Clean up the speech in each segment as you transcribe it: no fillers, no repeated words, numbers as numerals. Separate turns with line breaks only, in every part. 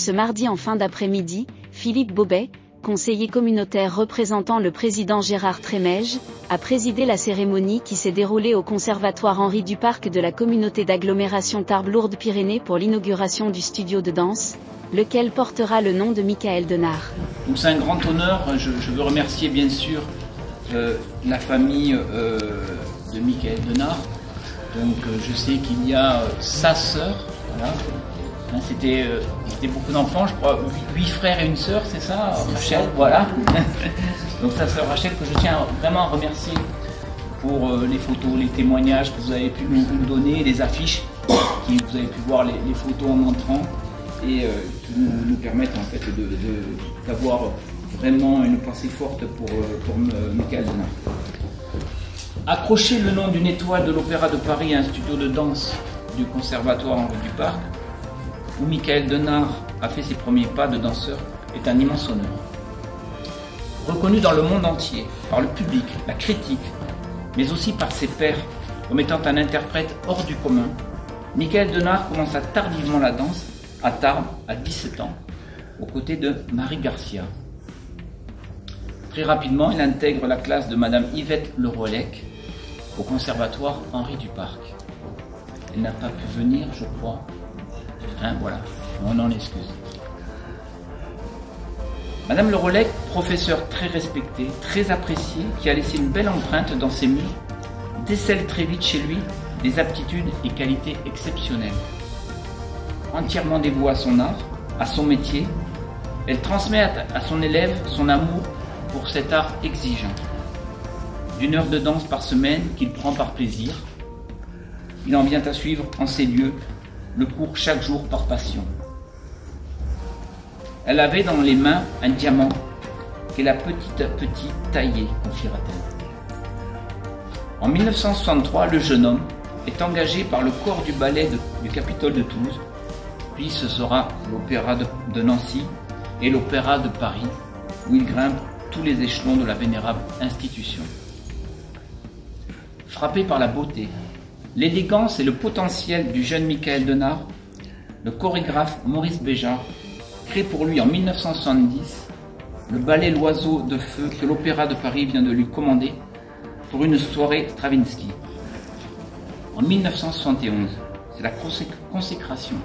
Ce mardi en fin d'après-midi, Philippe Bobet, conseiller communautaire représentant le président Gérard Trémège, a présidé la cérémonie qui s'est déroulée au Conservatoire Henri Duparc de la communauté d'agglomération Tarbes-Lourdes-Pyrénées pour l'inauguration du studio de danse, lequel portera le nom de Michael Denard.
Donc c'est un grand honneur. Je veux remercier bien sûr la famille de Michael Denard. Donc je sais qu'il y a sa sœur, voilà. C'était beaucoup d'enfants, je crois, 8 frères et une sœur, c'est ça, Rachel, voilà. Donc sa sœur Rachel, que je tiens vraiment à remercier pour les photos, les témoignages que vous avez pu nous donner, les affiches, vous avez pu voir les photos en montrant, et qui nous permettent en fait d'avoir vraiment une pensée forte pour Michael Denard. Accrocher le nom d'une étoile de l'Opéra de Paris à un studio de danse du Conservatoire Henri Duparc, où Michael Denard a fait ses premiers pas de danseur, est un immense honneur. Reconnu dans le monde entier, par le public, la critique, mais aussi par ses pairs, comme étant un interprète hors du commun, Michael Denard commença tardivement la danse, à Tarbes, à 17 ans, aux côtés de Marie Garcia. Très rapidement, il intègre la classe de Madame Yvette Lerollec au Conservatoire Henri Duparc. Elle n'a pas pu venir, je crois. Voilà, on en excuse. Madame Lerollec, professeure très respectée, très appréciée, qui a laissé une belle empreinte dans ses murs, décèle très vite chez lui des aptitudes et qualités exceptionnelles. Entièrement dévouée à son art, à son métier, elle transmet à son élève son amour pour cet art exigeant. D'une heure de danse par semaine qu'il prend par plaisir, il en vient à suivre en ces lieux le cours chaque jour par passion. Elle avait dans les mains un diamant qu'elle a petit à petit taillé, confiera-t-elle. En 1963, le jeune homme est engagé par le corps du ballet du Capitole de Toulouse, puis ce sera l'Opéra de Nancy et l'Opéra de Paris, où il grimpe tous les échelons de la vénérable institution. Frappé par la beauté, l'élégance et le potentiel du jeune Michael Denard, le chorégraphe Maurice Béjart crée pour lui en 1970 le ballet L'Oiseau de Feu que l'Opéra de Paris vient de lui commander pour une soirée Stravinsky. En 1971, c'est la consécration.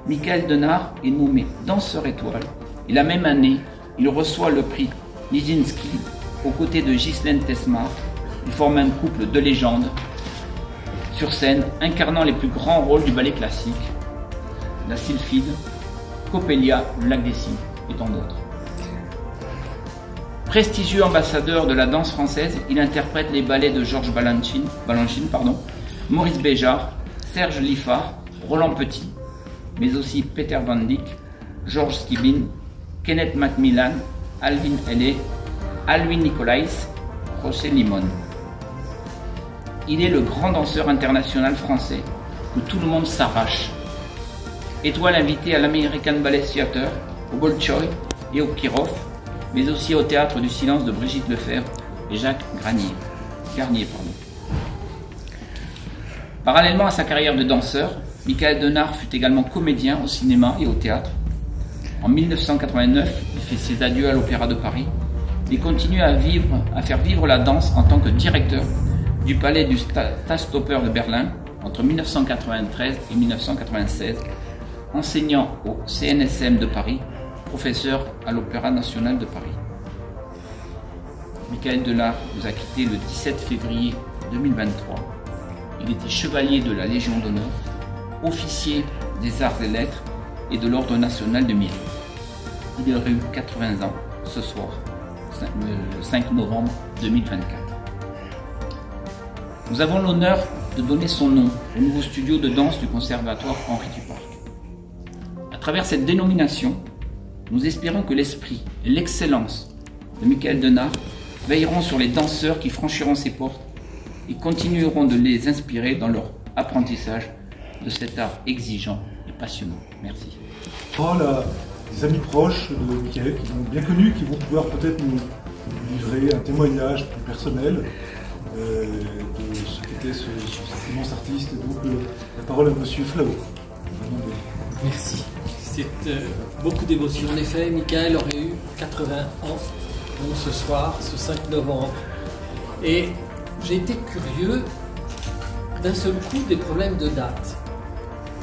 Michael Denard est nommé danseur étoile et la même année, il reçoit le prix Nijinsky aux côtés de Ghislaine Tesmar. Ils forment un couple de légende sur scène, incarnant les plus grands rôles du ballet classique, la Sylphide, Coppelia, le Lac des Cygnes et tant d'autres. Prestigieux ambassadeur de la danse française, il interprète les ballets de Georges Balanchine, Maurice Béjart, Serge Liffard, Roland Petit, mais aussi Peter Van Dyck, Georges Skibin, Kenneth Macmillan, Alvin Ailey, Alwin Nicolais, José Limón. Il est le grand danseur international français que tout le monde s'arrache. Étoile invitée à l'American Ballet Theatre, au Bolchoï et au Kirov, mais aussi au Théâtre du Silence de Brigitte Lefebvre et Jacques Garnier. Parallèlement à sa carrière de danseur, Michael Denard fut également comédien au cinéma et au théâtre. En 1989, il fait ses adieux à l'Opéra de Paris et continue à faire vivre la danse en tant que directeur du palais du Staatsoper de Berlin entre 1993 et 1996, enseignant au CNSM de Paris, professeur à l'Opéra national de Paris. Michael Denard nous a quittés le 17 février 2023. Il était chevalier de la Légion d'honneur, officier des arts et lettres et de l'Ordre national de mérite. Il aurait eu 80 ans ce soir, le 5 novembre 2024. Nous avons l'honneur de donner son nom au nouveau studio de danse du Conservatoire Henri Duparc. À travers cette dénomination, nous espérons que l'esprit et l'excellence de Michael Denard veilleront sur les danseurs qui franchiront ces portes et continueront de les inspirer dans leur apprentissage de cet art exigeant et passionnant. Merci.
Voilà, des amis proches de Michael qui l'ont bien connu, qui vont pouvoir peut-être nous livrer un témoignage plus personnel de ce qu'était cet immense artiste. Et donc la parole à Monsieur Flau.
Merci. C'est beaucoup d'émotions. En effet, Michael aurait eu 80 ans donc ce soir, ce 5 novembre. Et j'ai été curieux d'un seul coup des problèmes de date.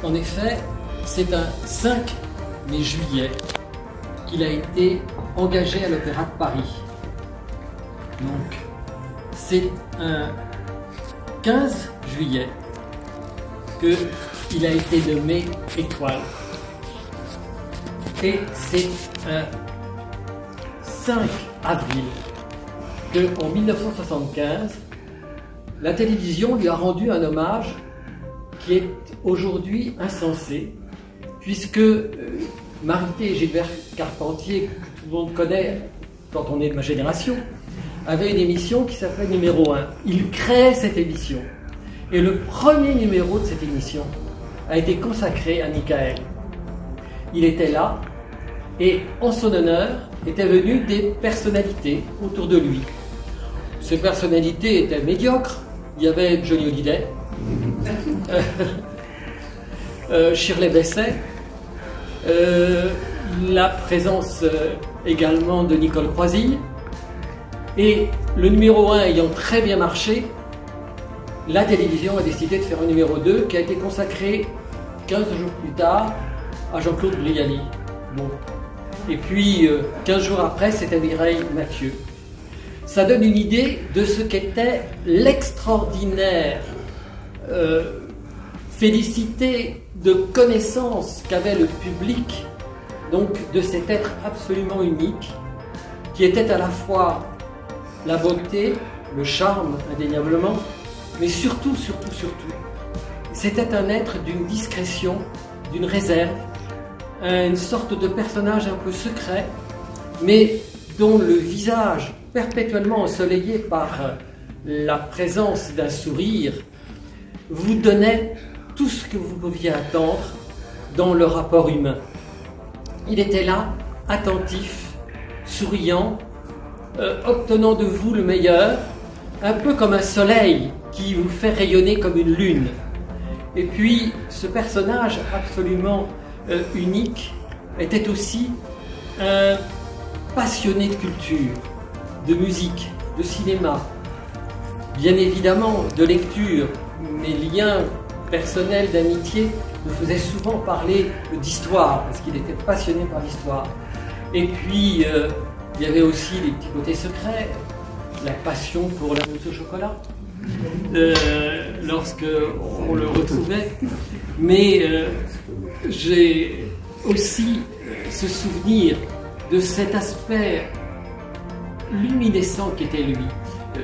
En effet, c'est un 5 mai juillet qu'il a été engagé à l'Opéra de Paris. Donc, c'est un 15 juillet qu'il a été nommé étoile. Et c'est un 5 avril qu'en 1975, la télévision lui a rendu un hommage qui est aujourd'hui insensé, puisque Marité et Gilbert Carpentier, que tout le monde connaît quand on est de ma génération, avaient une émission qui s'appelait Numéro 1. Ils créaient cette émission. Et le premier numéro de cette émission a été consacré à Michael. Il était là, et en son honneur étaient venues des personnalités autour de lui. Ces personnalités étaient médiocres. Il y avait Johnny Hallyday, Shirley Bassey, la présence également de Nicole Croisille. Et le numéro 1 ayant très bien marché, la télévision a décidé de faire un numéro 2 qui a été consacré 15 jours plus tard à Jean-Claude Brialy. Bon. Et puis, 15 jours après, c'était Mireille Mathieu. Ça donne une idée de ce qu'était l'extraordinaire félicité de connaissance qu'avait le public donc de cet être absolument unique qui était à la fois la beauté, le charme indéniablement, mais surtout, c'était un être d'une discrétion, d'une réserve, une sorte de personnage un peu secret, mais dont le visage perpétuellement ensoleillé par la présence d'un sourire vous donnait tout ce que vous pouviez attendre dans le rapport humain. Il était là, attentif, souriant, obtenant de vous le meilleur, un peu comme un soleil qui vous fait rayonner comme une lune. Et puis, ce personnage absolument unique était aussi un passionné de culture, de musique, de cinéma, bien évidemment de lecture. Mes liens personnels d'amitié me faisaient souvent parler d'histoire, parce qu'il était passionné par l'histoire. Et puis, il y avait aussi les petits côtés secrets, la passion pour la mousse au chocolat, lorsque on le retrouvait. Mais j'ai aussi ce souvenir de cet aspect luminescent qu'était lui.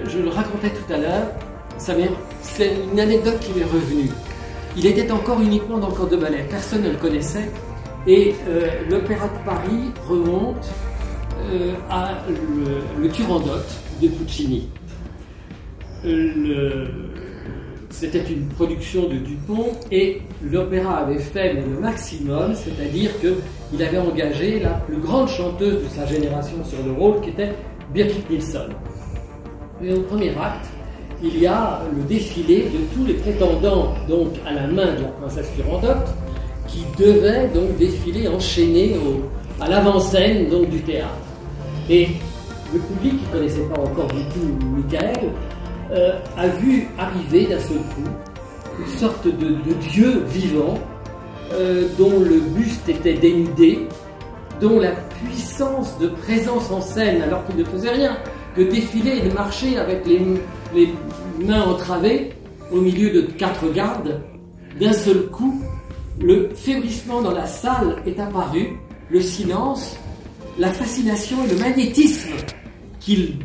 Je le racontais tout à l'heure, c'est une anecdote qui m'est revenue. Il était encore uniquement dans le corps de ballet, personne ne le connaissait, et l'Opéra de Paris remonte à le Turandot de Puccini. C'était une production de Dupont et l'opéra avait fait le maximum, c'est-à-dire qu'il avait engagé la plus grande chanteuse de sa génération sur le rôle, qui était Birgit Nilsson. Et au premier acte, il y a le défilé de tous les prétendants donc à la main de la princesse Turandot, qui devaient donc défiler enchaînés à l'avant-scène donc du théâtre. Et le public qui ne connaissait pas encore du tout Michael a vu arriver d'un seul coup une sorte de dieu vivant dont le buste était dénudé, dont la puissance de présence en scène, alors qu'il ne faisait rien que défiler et de marcher avec les mains entravées au milieu de 4 gardes, d'un seul coup, le faiblissement dans la salle est apparu, le silence, la fascination et le magnétisme qu'il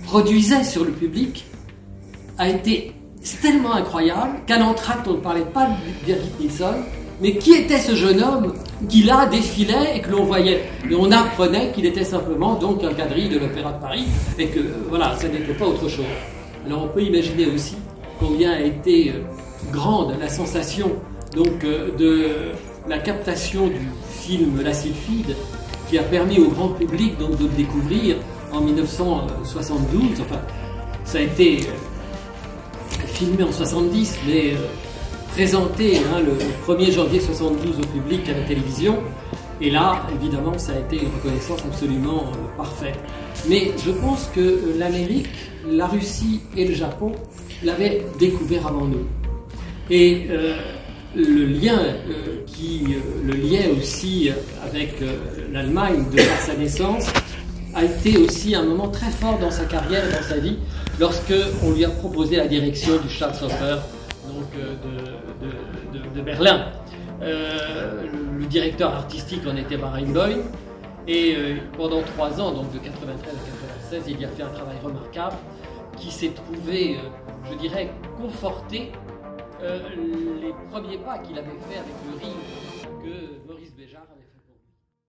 produisait sur le public a été tellement incroyable qu'à l'entracte on ne parlait pas de Birgit Nilsson, mais qui était ce jeune homme qui là défilait et que l'on voyait. Et on apprenait qu'il était simplement donc un quadrille de l'Opéra de Paris et que voilà, ça n'était pas autre chose. Alors on peut imaginer aussi combien a été grande la sensation donc de la captation du film La Sylphide, qui a permis au grand public donc de le découvrir en 1972. Enfin, ça a été filmé en 70, mais présenté le 1er janvier 1972 au public à la télévision. Et là, évidemment, ça a été une reconnaissance absolument parfaite. Mais je pense que l'Amérique, la Russie et le Japon l'avaient découvert avant nous. Et le lien qui le liait aussi avec l'Allemagne de par sa naissance a été aussi un moment très fort dans sa carrière et dans sa vie, lorsque on lui a proposé la direction du Staatsoper donc de Berlin. Le directeur artistique en était Barenboim, et pendant 3 ans, donc de 93 à 96, il y a fait un travail remarquable qui s'est trouvé, je dirais, conforter les premiers pas qu'il avait fait avec le Ring, que